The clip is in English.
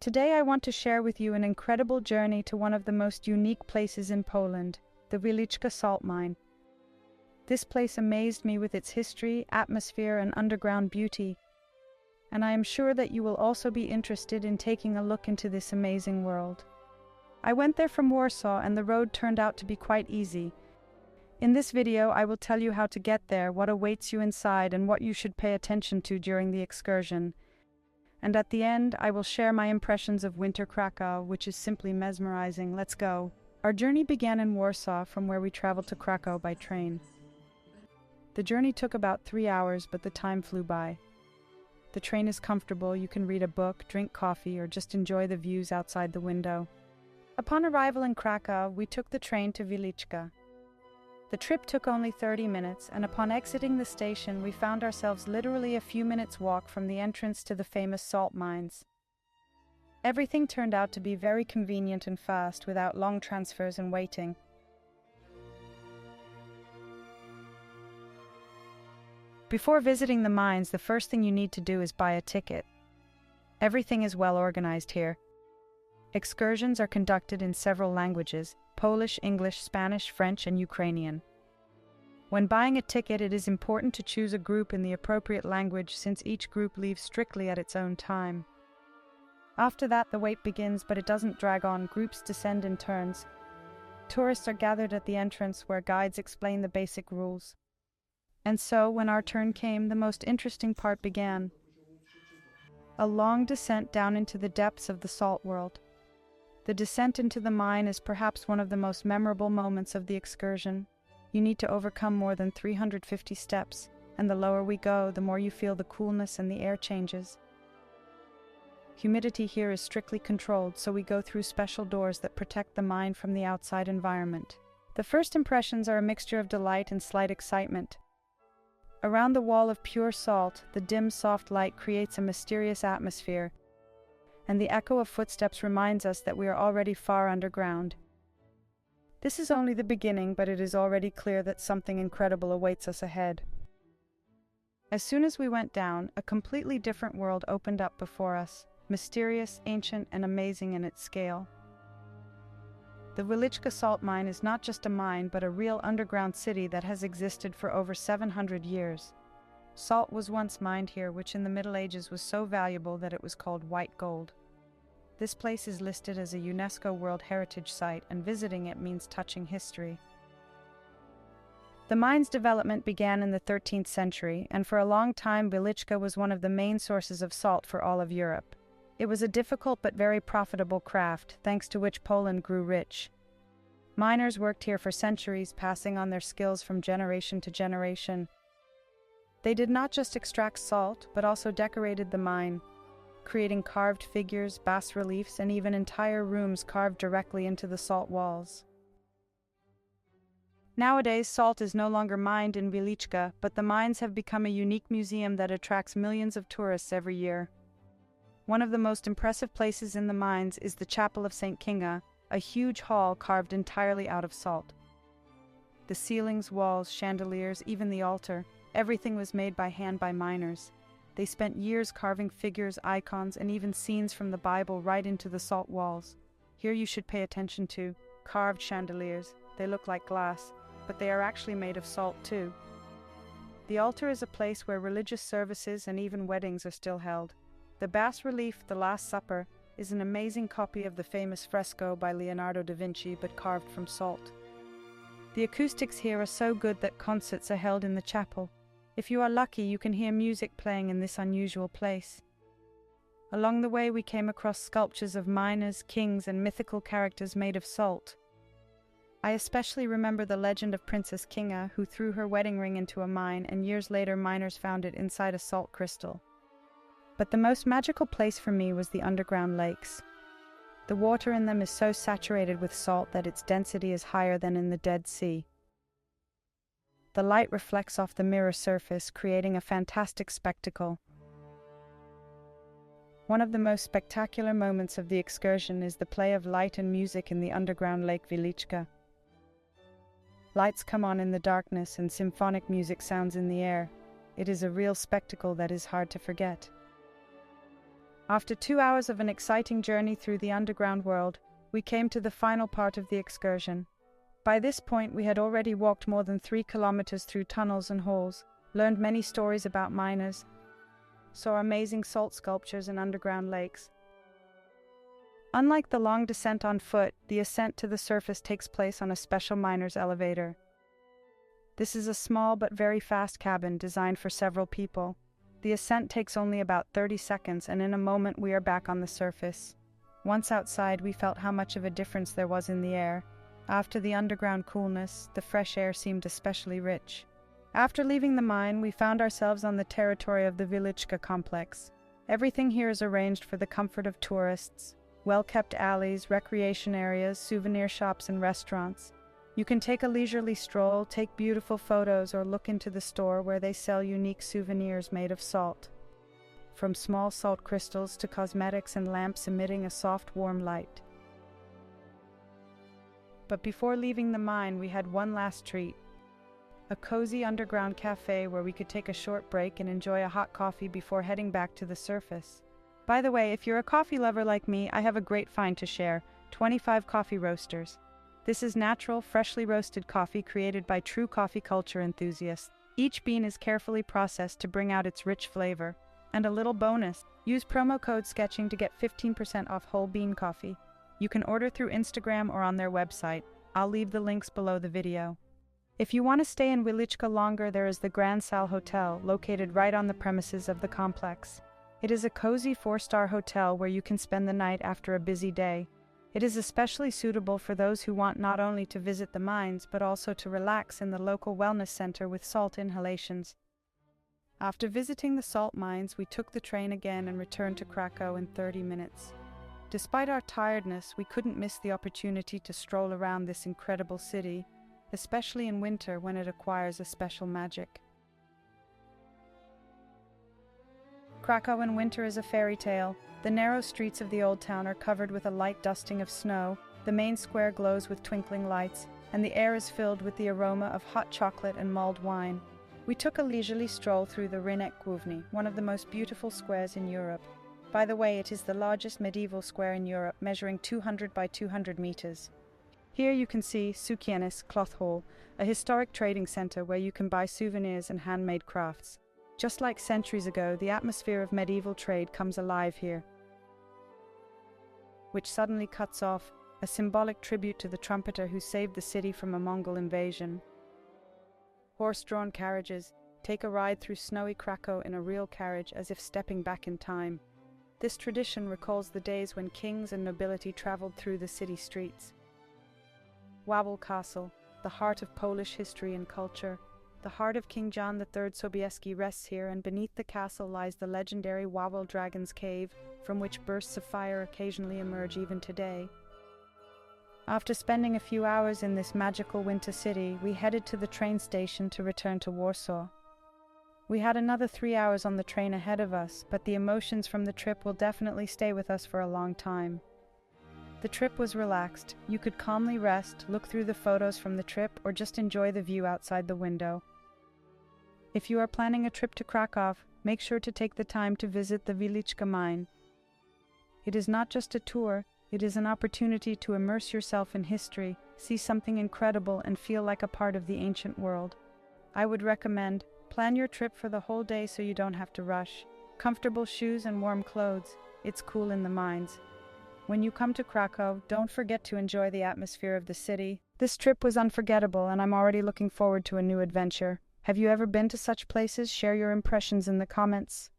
Today I want to share with you an incredible journey to one of the most unique places in Poland, the Wieliczka Salt Mine. This place amazed me with its history, atmosphere, and underground beauty, and I am sure that you will also be interested in taking a look into this amazing world. I went there from Warsaw and the road turned out to be quite easy. In this video, I will tell you how to get there, what awaits you inside, and what you should pay attention to during the excursion. And at the end, I will share my impressions of winter Krakow, which is simply mesmerizing. Let's go. Our journey began in Warsaw, from where we traveled to Krakow by train. The journey took about 3 hours, but the time flew by. The train is comfortable, you can read a book, drink coffee, or just enjoy the views outside the window. Upon arrival in Krakow, we took the train to Wieliczka. The trip took only 30 minutes, and upon exiting the station, we found ourselves literally a few minutes' walk from the entrance to the famous salt mines. Everything turned out to be very convenient and fast, without long transfers and waiting. Before visiting the mines, the first thing you need to do is buy a ticket. Everything is well organized here. Excursions are conducted in several languages: Polish, English, Spanish, French, and Ukrainian. When buying a ticket, it is important to choose a group in the appropriate language, since each group leaves strictly at its own time. After that, the wait begins, but it doesn't drag on. Groups descend in turns. Tourists are gathered at the entrance, where guides explain the basic rules. And so, when our turn came, the most interesting part began. A long descent down into the depths of the salt world. The descent into the mine is perhaps one of the most memorable moments of the excursion. You need to overcome more than 350 steps, and the lower we go, the more you feel the coolness and the air changes. Humidity here is strictly controlled, so we go through special doors that protect the mine from the outside environment. The first impressions are a mixture of delight and slight excitement. Around the wall of pure salt, the dim, soft light creates a mysterious atmosphere, and the echo of footsteps reminds us that we are already far underground. This is only the beginning, but it is already clear that something incredible awaits us ahead. As soon as we went down, a completely different world opened up before us, mysterious, ancient, and amazing in its scale. The Wieliczka Salt Mine is not just a mine, but a real underground city that has existed for over 700 years. Salt was once mined here, which in the Middle Ages was so valuable that it was called white gold. This place is listed as a UNESCO World Heritage Site, and visiting it means touching history. The mine's development began in the 13th century, and for a long time Wieliczka was one of the main sources of salt for all of Europe. It was a difficult but very profitable craft, thanks to which Poland grew rich. Miners worked here for centuries, passing on their skills from generation to generation. They did not just extract salt, but also decorated the mine, creating carved figures, bas-reliefs, and even entire rooms carved directly into the salt walls. Nowadays, salt is no longer mined in Wieliczka, but the mines have become a unique museum that attracts millions of tourists every year. One of the most impressive places in the mines is the Chapel of St. Kinga, a huge hall carved entirely out of salt. The ceilings, walls, chandeliers, even the altar, everything was made by hand by miners. They spent years carving figures, icons, and even scenes from the Bible right into the salt walls. Here you should pay attention to carved chandeliers. They look like glass, but they are actually made of salt too. The altar is a place where religious services and even weddings are still held. The bas-relief, The Last Supper, is an amazing copy of the famous fresco by Leonardo da Vinci, but carved from salt. The acoustics here are so good that concerts are held in the chapel. If you are lucky, you can hear music playing in this unusual place. Along the way, we came across sculptures of miners, kings, and mythical characters made of salt. I especially remember the legend of Princess Kinga, who threw her wedding ring into a mine, and years later miners found it inside a salt crystal. But the most magical place for me was the underground lakes. The water in them is so saturated with salt that its density is higher than in the Dead Sea. The light reflects off the mirror surface, creating a fantastic spectacle. One of the most spectacular moments of the excursion is the play of light and music in the underground lake Wieliczka. Lights come on in the darkness and symphonic music sounds in the air. It is a real spectacle that is hard to forget. After 2 hours of an exciting journey through the underground world, we came to the final part of the excursion. By this point, we had already walked more than 3 kilometers through tunnels and halls, learned many stories about miners, saw amazing salt sculptures and underground lakes. Unlike the long descent on foot, the ascent to the surface takes place on a special miner's elevator. This is a small but very fast cabin designed for several people. The ascent takes only about 30 seconds, and in a moment we are back on the surface. Once outside, we felt how much of a difference there was in the air. After the underground coolness, the fresh air seemed especially rich. After leaving the mine, we found ourselves on the territory of the Wieliczka complex. Everything here is arranged for the comfort of tourists. Well-kept alleys, recreation areas, souvenir shops and restaurants. You can take a leisurely stroll, take beautiful photos, or look into the store where they sell unique souvenirs made of salt. From small salt crystals to cosmetics and lamps emitting a soft, warm light. But before leaving the mine, we had one last treat. A cozy underground café where we could take a short break and enjoy a hot coffee before heading back to the surface. By the way, if you're a coffee lover like me, I have a great find to share: 25 coffee roasters. This is natural, freshly roasted coffee created by true coffee culture enthusiasts. Each bean is carefully processed to bring out its rich flavor. And a little bonus, use promo code SKETCHING to get 15% off whole bean coffee. You can order through Instagram or on their website. I'll leave the links below the video. If you want to stay in Wieliczka longer, there is the Grand Saal Hotel, located right on the premises of the complex. It is a cozy 4-star hotel where you can spend the night after a busy day. It is especially suitable for those who want not only to visit the mines, but also to relax in the local wellness center with salt inhalations. After visiting the salt mines, we took the train again and returned to Krakow in 30 minutes. Despite our tiredness, we couldn't miss the opportunity to stroll around this incredible city, especially in winter when it acquires a special magic. Krakow in winter is a fairy tale. The narrow streets of the old town are covered with a light dusting of snow, the main square glows with twinkling lights, and the air is filled with the aroma of hot chocolate and mulled wine. We took a leisurely stroll through the Rynek Główny, one of the most beautiful squares in Europe. By the way, it is the largest medieval square in Europe, measuring 200 by 200 meters. Here you can see Sukienni's Cloth Hall, a historic trading center where you can buy souvenirs and handmade crafts. Just like centuries ago, the atmosphere of medieval trade comes alive here, which suddenly cuts off, a symbolic tribute to the trumpeter who saved the city from a Mongol invasion. Horse-drawn carriages take a ride through snowy Krakow in a real carriage, as if stepping back in time. This tradition recalls the days when kings and nobility traveled through the city streets. Wawel Castle, the heart of Polish history and culture. The heart of King John III Sobieski rests here, and beneath the castle lies the legendary Wawel Dragon's Cave, from which bursts of fire occasionally emerge even today. After spending a few hours in this magical winter city, we headed to the train station to return to Warsaw. We had another 3 hours on the train ahead of us, but the emotions from the trip will definitely stay with us for a long time. The trip was relaxed. You could calmly rest, look through the photos from the trip, or just enjoy the view outside the window. If you are planning a trip to Krakow, make sure to take the time to visit the Wieliczka mine. It is not just a tour, it is an opportunity to immerse yourself in history, see something incredible, and feel like a part of the ancient world. I would recommend, plan your trip for the whole day so you don't have to rush. Comfortable shoes and warm clothes, it's cool in the mines. When you come to Krakow, don't forget to enjoy the atmosphere of the city. This trip was unforgettable, and I'm already looking forward to a new adventure. Have you ever been to such places? Share your impressions in the comments.